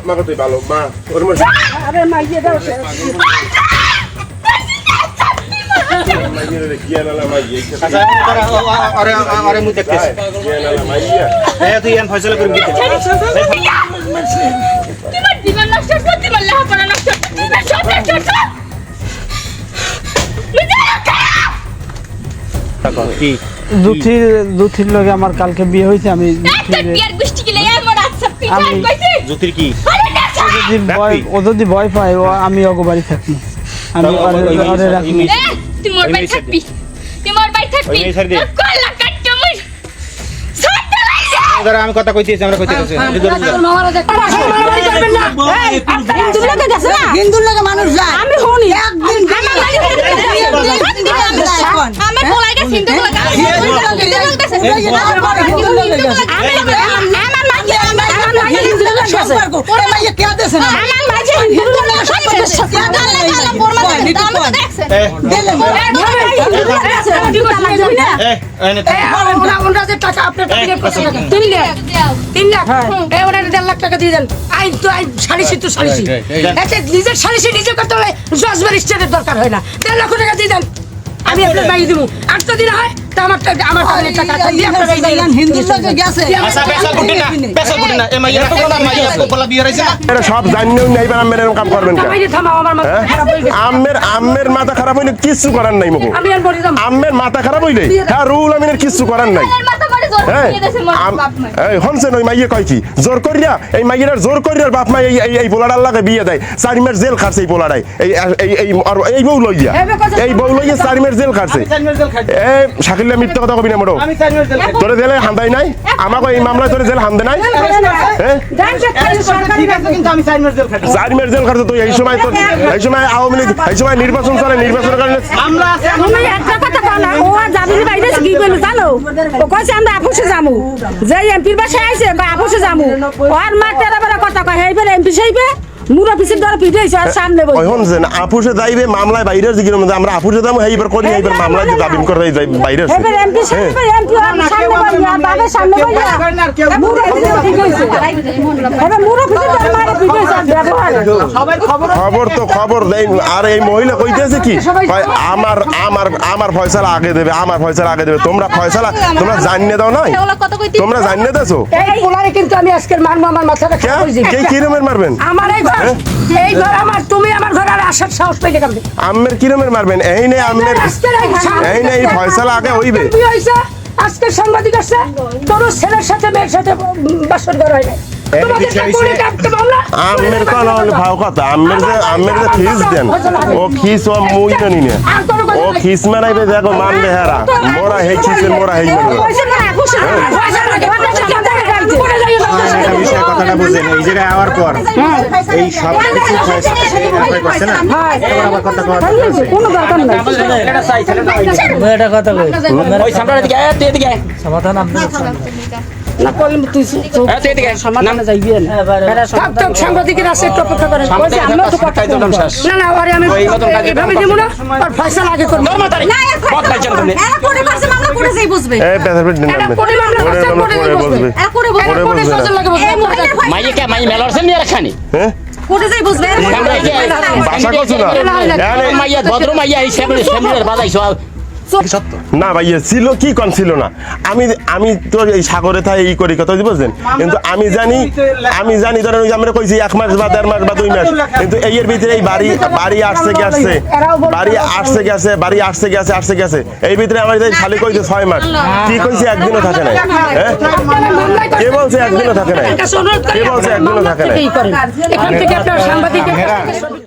মা কত ভালো মা ওর মধ্যে আরে মাইয়ে দাও মাইয়ের কি আনালা মাইয়ে আচ্ছা আরে মুই দেখতেছি কি আনালা মাইয়া তুই এন ফয়সালা করে দিতে তোমার জীবন নষ্ট করতে তোমার লেখাপড়া নষ্ট কি জুথির লগে আমার কালকে বিয়ে হয়েছে আমি জ্যোতির কি ও যদি ভয় পায় ও আমি ওকে বাড়ি থাকি আমি ওরে রাখি তোমার বাড়ি থাকবি আমি কথা কইতেছি আমরা কইতেছি হিন্দুর লাগে মানুষ যায় আমি শুনি টাকা দিয়ে দেন আইন তো আইন সালিশি তো সালিশি নিজের সালিশি নিজে করতে হলে জজবার স্টেটের দরকার হয় না 1.5 লক্ষ টাকা দিয়ে দেন আমি আপনার বাইরে দিব 8 দিন হয় তা আমার টাকা দিয়ে আপনার বাইরে হিন্দুর লোকে গেছে আচ্ছা পেশা গুটি না এমাইয়া তো কোলা মাইয়া কোলা বিয়ে হইছে না এটা সব জাননেও নাই বা আমের এরকম কাম করবেন কেন বাইরে থামাও আমার মাথা খারাপ হয়ে গেছে আমের মাথা খারাপ হইলে কিছু করার নাই মগো আমি আর বলি দাম আমের মাথা খারাপ হইলে হ্যাঁ রুল আমিনের কিছু করার নাই এই হনছেন ওই মাইয়ে কয় কি জোর করিয়া এই মাইয়ের জোর করিয়া বাপ মা এই পোলাডার লাগে বিয়ে দেয় 4 মাস জেল খাটছে এই পোলাডাই এই বউ লইয়া এই বউ লইয়া 4 মাস জেল খাটছে এই শাকিলা মিথ্যা কথা কবি না মোড়ো তোরে জেলে হান্দাই নাই আমাকে এই মামলায় তোরে জেল হান্দে নাই হ্যাঁ 4 মাস জেল খাটছে তুই এই সময় তোর এই সময় আওয়ামী লীগ এই সময় নির্বাচন চলে নির্বাচনের কারণে আমরা তুমি একটা কথা বলা ও জাবির বাইরে কি বলে জানো ও কইছে আমরা আপুসে যামু যে এমপির বাসায় আইছে বা আপুসে যামু আর মাঠের আবার কথা কয় হেইবে এমপি সেইবে মুরা পিছে ধরে পিটাইছে আর সামনে বই ওই হনছেন আপুসে যাইবে মামলায় বাইরের দিকে আমরা আপুসে যাবো এইবার করি এইবার মামলায় জামিন করে যাই বাইরে হেইবে এমপি সেইবে এমপি আর সামনে বই আর বাবা সামনে বই মুরা পিছে পিটাইছে হেইবে মুরা পিছে ধরে মারে পিটাইছে আর ব্যবহার খবর দেই আর এই মহিলা কইতেছে কি আমার ফয়সালা আগে দেবে তোমরা ফয়সালা তোমরা জানিয়ে দাও নাই তোমরা জানিয়ে দেছো এই পোলারে কিন্তু আমি আজকে মারবো আমার মাথাটা খারাপ হয়ে যাবে কে কি রকমের মারবেন আমার এই ঘর আমার তুমি আমার ঘরে আসার সাহস পেয়ে গেলে আম্মের কি রকমের মারবেন এই নেই আম্মের এই নেই ফয়সালা আগে হইবে কি হইছে আজকে সাংবাদিক আছে তোর ছেলের সাথে মেয়ের সাথে বাসর ঘর হয় না আম্মের কোন ভাও কথা আম্মের যে খিস দেন ও খিস ও মুই জানি না ও খিস মারাইবে দেখো মানবে হেরা মোরা হেই খিসের মোরা হেই কথাটা বুঝেন এই জায়গায় আওয়ার পর এই সব কিছু করছে না আবার কথা কোনো দরকার নাই এটা কথা কই ওই সামনের দিকে এদিকে সমাধান আপনার না কইলে তুই এদিকে সমাধানে যাইবি না সাংবাদিকের আছে একটু অপেক্ষা করেন বলছি আমরা তো কথা না না আরে আমি এইভাবে দেব না আর ফয়সালা আগে করব না বদ লাইছেন তুমি এরা করে পারছে মামলা করে যাই বুঝবে এই পেছার দিন এরা করে মামলা করে বসবে এরা করে সজল লাগে বসবে মাইয়ে মেলরছেন নিয়ে রাখানি হ্যাঁ করে যাই বুঝবে ভাষা কইছো না মাইয়া ভদ্র মাইয়া এই সামনের বাজাইছো না ভাইয়া ছিল কি কোন ছিল না আমি তো এই সাগরে থাই এই করি কথা বুঝছেন কিন্তু আমি জানি ধরেন ওই আমরা কইছি 1 মাস বা 1.5 মাস বা 2 মাস কিন্তু এর ভিতরে এই বাড়ি আসছে গেছে এই ভিতরে আমার খালি কইছে 6 মাস কি কইছে একদিনও থাকে না হ্যাঁ কে বলছে একদিনও থাকে না এখান থেকে আপনার সাংবাদিক